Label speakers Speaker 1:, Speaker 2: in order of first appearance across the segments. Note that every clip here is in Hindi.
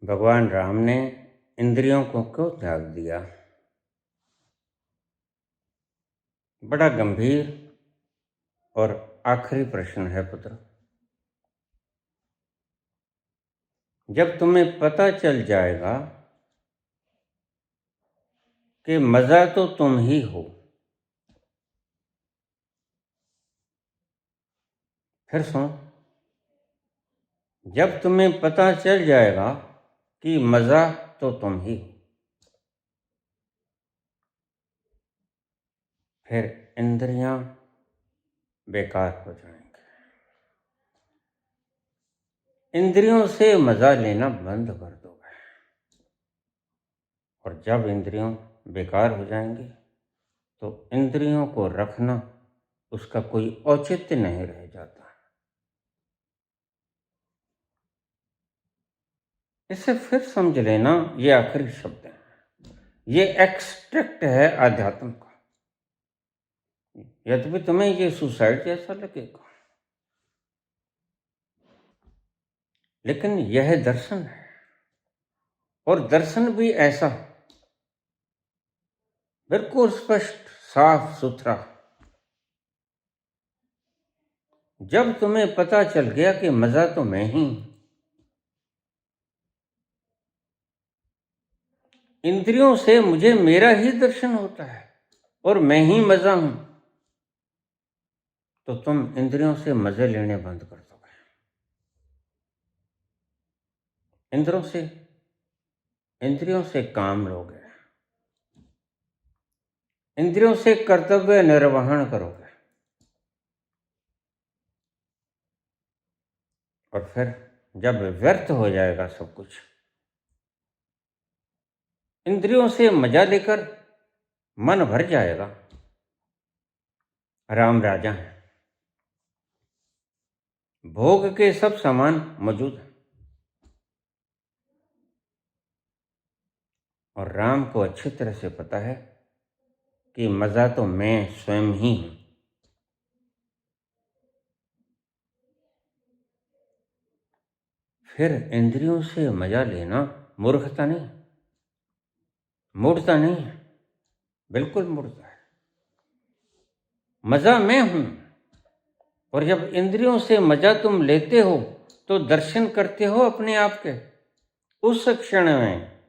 Speaker 1: भगवान राम ने इंद्रियों को क्यों त्याग दिया? बड़ा गंभीर और आखिरी प्रश्न है पुत्र। जब तुम्हें पता चल जाएगा कि मजा तो तुम ही हो, फिर सुनो, जब तुम्हें पता चल जाएगा कि मजा तो तुम ही हो, फिर इंद्रियां बेकार हो जाएंगी। इंद्रियों से मजा लेना बंद कर दोगे, और जब इंद्रियों बेकार हो जाएंगी तो इंद्रियों को रखना उसका कोई औचित्य नहीं रह जाता। इसे फिर समझ लेना, ये आखिरी शब्द है, ये एक्सट्रैक्ट है आध्यात्म का। यद्यपि तुम्हें ये सुसाइड जैसा लगेगा, लेकिन यह दर्शन है, और दर्शन भी ऐसा बिल्कुल स्पष्ट, साफ सुथरा। जब तुम्हें पता चल गया कि मजा तो मैं ही, इंद्रियों से मुझे मेरा ही दर्शन होता है और मैं ही मजा हूं, तो तुम इंद्रियों से मजे लेने बंद कर दोगे। इंद्रियों से काम लोगे, इंद्रियों से कर्तव्य निर्वहन करोगे, और फिर जब व्यर्थ हो जाएगा सब कुछ, इंद्रियों से मजा लेकर मन भर जाएगा। राम राजा है, भोग के सब सामान मौजूद हैं, और राम को अच्छी तरह से पता है कि मजा तो मैं स्वयं ही हूं। फिर इंद्रियों से मजा लेना मूर्खता नहीं, मूढ़ता नहीं है, बिल्कुल मूढ़ता है। मजा मैं हूं, और जब इंद्रियों से मजा तुम लेते हो तो दर्शन करते हो अपने आप के। उस क्षण में,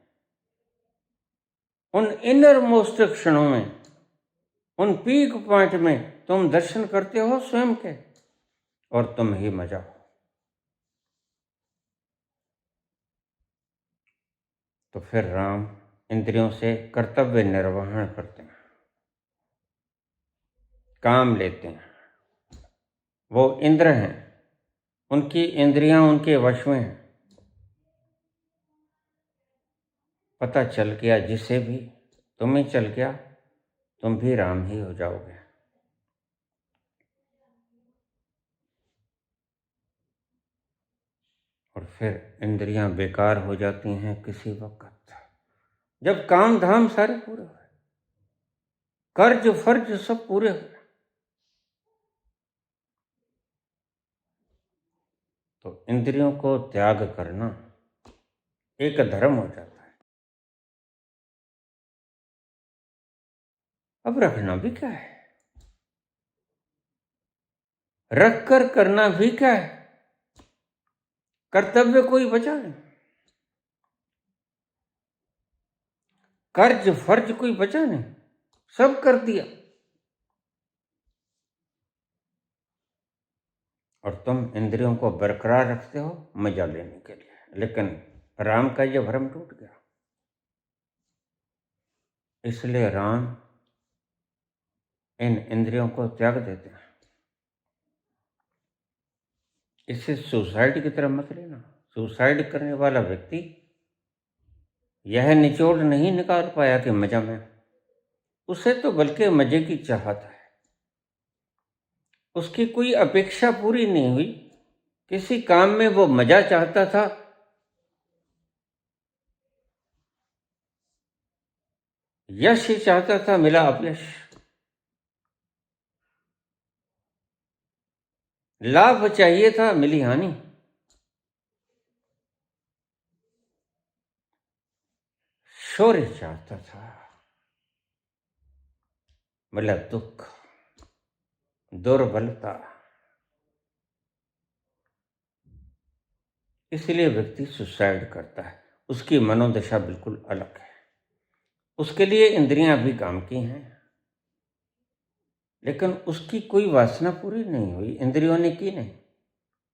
Speaker 1: उन इनर मोस्ट क्षणों में, उन पीक पॉइंट में तुम दर्शन करते हो स्वयं के, और तुम ही मजा हो। तो फिर राम इंद्रियों से कर्तव्य निर्वहन करते हैं, काम लेते हैं। वो इंद्र हैं, उनकी इंद्रियां उनके वश में हैं। पता चल गया जिसे भी, तुम्हें चल गया, तुम भी राम ही हो जाओगे। और फिर इंद्रियां बेकार हो जाती हैं किसी वक्त, जब काम धाम सारे पूरे हुए, कर्ज फर्ज सब पूरे हुए, तो इंद्रियों को त्याग करना एक धर्म हो जाता है। अब रखना भी क्या है, रख कर करना भी क्या है, कर्तव्य कोई बचा नहीं, कर्ज फर्ज कोई बचा नहीं, सब कर दिया। और तुम इंद्रियों को बरकरार रखते हो मजा लेने के लिए, लेकिन राम का यह भ्रम टूट गया। इसलिए राम इन इंद्रियों को त्याग देते हैं। इसे सुसाइड की तरह मत लेना। सुसाइड करने वाला व्यक्ति यह निचोड़ नहीं निकाल पाया कि मजा में, उसे तो बल्कि मजे की चाहत है। उसकी कोई अपेक्षा पूरी नहीं हुई, किसी काम में वो मजा चाहता था, यश चाहता था, मिला अपयश। लाभ चाहिए था, मिली हानि। शौर्य चाहता था, मिला दुख, दुर्बलता। इसलिए व्यक्ति सुसाइड करता है। उसकी मनोदशा बिल्कुल अलग है। उसके लिए इंद्रियां भी काम की हैं, लेकिन उसकी कोई वासना पूरी नहीं हुई। इंद्रियों ने की नहीं,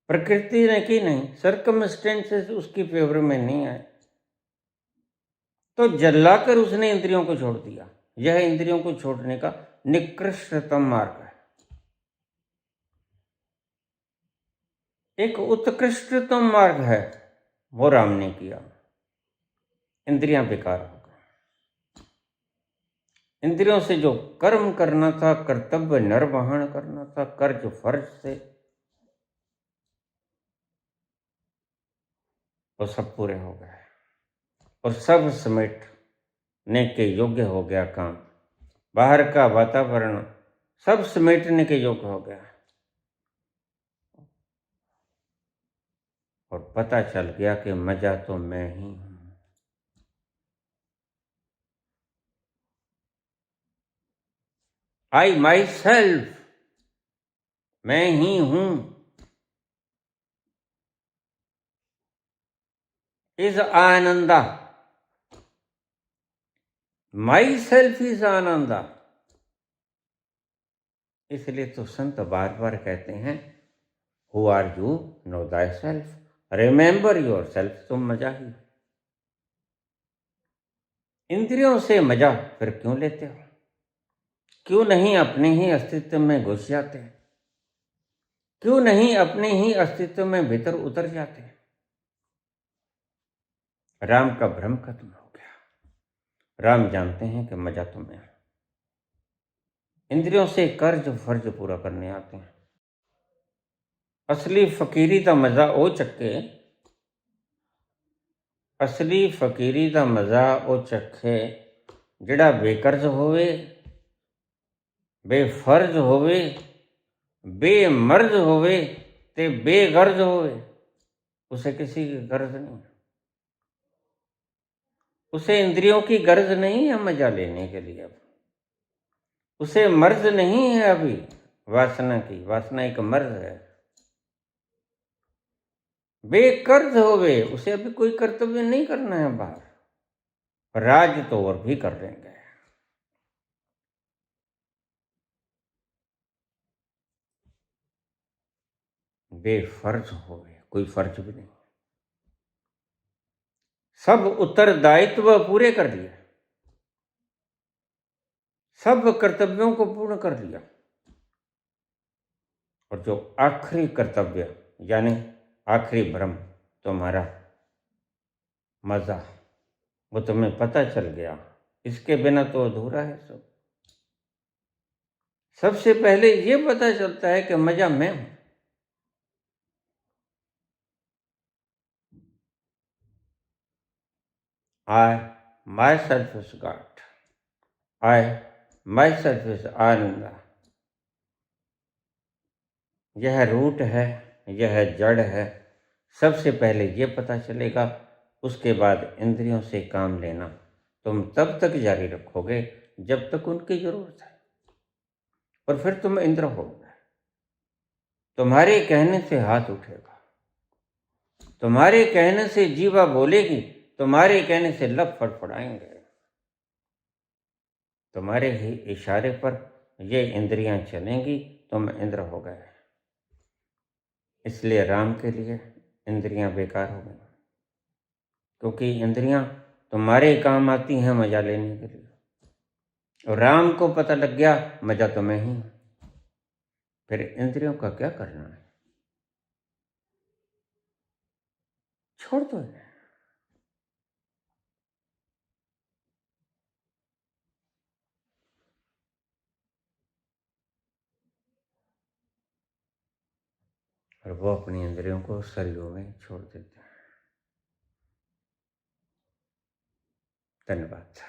Speaker 1: प्रकृति ने की नहीं, सर्कमस्टेंसेस उसकी फेवर में नहीं आए, तो जलाकर उसने इंद्रियों को छोड़ दिया। यह इंद्रियों को छोड़ने का निकृष्टतम मार्ग है। एक उत्कृष्टतम मार्ग है, वो राम ने किया। इंद्रियां बेकार हो गई। इंद्रियों से जो कर्म करना था, कर्तव्य निर्वहन करना था, कर्ज फर्ज से, वो सब पूरे हो गए और सब समेटने के योग्य हो गया काम। बाहर का वातावरण सब समेटने के योग्य हो गया और पता चल गया कि मजा तो मैं ही हूं। आई माई सेल्फ, मैं ही हूं, is ananda. My self is ananda. इसलिए तो संत बार बार कहते हैं, who are you, know thy self, remember your self. तुम मजा ही। इंद्रियों से मजा फिर क्यों लेते हो? क्यों नहीं अपने ही अस्तित्व में घुस जाते? क्यों नहीं अपने ही अस्तित्व में भीतर उतर जाते? राम का भ्रम खत्म हो गया। राम जानते हैं कि मजा तुम्हें है। इंद्रियों से कर्ज फर्ज पूरा करने आते हैं। असली फकीरी का मजा ओ चक्के, असली फकीरी का मजा ओ चखे जिहड़ा बेकर्ज होवे, बेफर्ज होवे, बेमर्ज होवे ते बेगर्ज होवे। उसे किसी की गर्ज नहीं, उसे इंद्रियों की गर्ज नहीं है मजा लेने के लिए। उसे मर्ज नहीं है अभी वासना की। वासना एक मर्ज है। बेकर्ज होवे, उसे अभी कोई कर्तव्य नहीं करना है बाहर। राज तो और भी कर लेंगे। बेफर्ज होवे, कोई फर्ज भी नहीं। सब उत्तरदायित्व पूरे कर लिए, सब कर्तव्यों को पूर्ण कर लिया, और जो आखिरी कर्तव्य यानी आखिरी भ्रम तुम्हारा मजा, वो तुम्हें पता चल गया। इसके बिना तो अधूरा है सब। सबसे पहले ये पता चलता है कि मजा मैं हूं। I myself is God. I myself is आनंद। यह रूट है, यह जड़ है। सबसे पहले ये पता चलेगा, उसके बाद इंद्रियों से काम लेना तुम तब तक जारी रखोगे जब तक उनकी जरूरत है, और फिर तुम इंद्र होगे। तुम्हारे कहने से हाथ उठेगा, तुम्हारे कहने से जीवा बोलेगी, तुम्हारे कहने से लब फड़फड़ाएंगे। तुम्हारे ही इशारे पर ये इंद्रियां चलेंगी, तुम इंद्र हो गए। इसलिए राम के लिए इंद्रियां बेकार हो गई, क्योंकि इंद्रियां तुम्हारे काम आती हैं मजा लेने के लिए। और राम को पता लग गया मजा तो मैं ही हूं। फिर इंद्रियों का क्या करना है? छोड़ दो इन्हें। और वो अपनी इंद्रियों को सरयू में छोड़ देते हैं। धन्यवाद।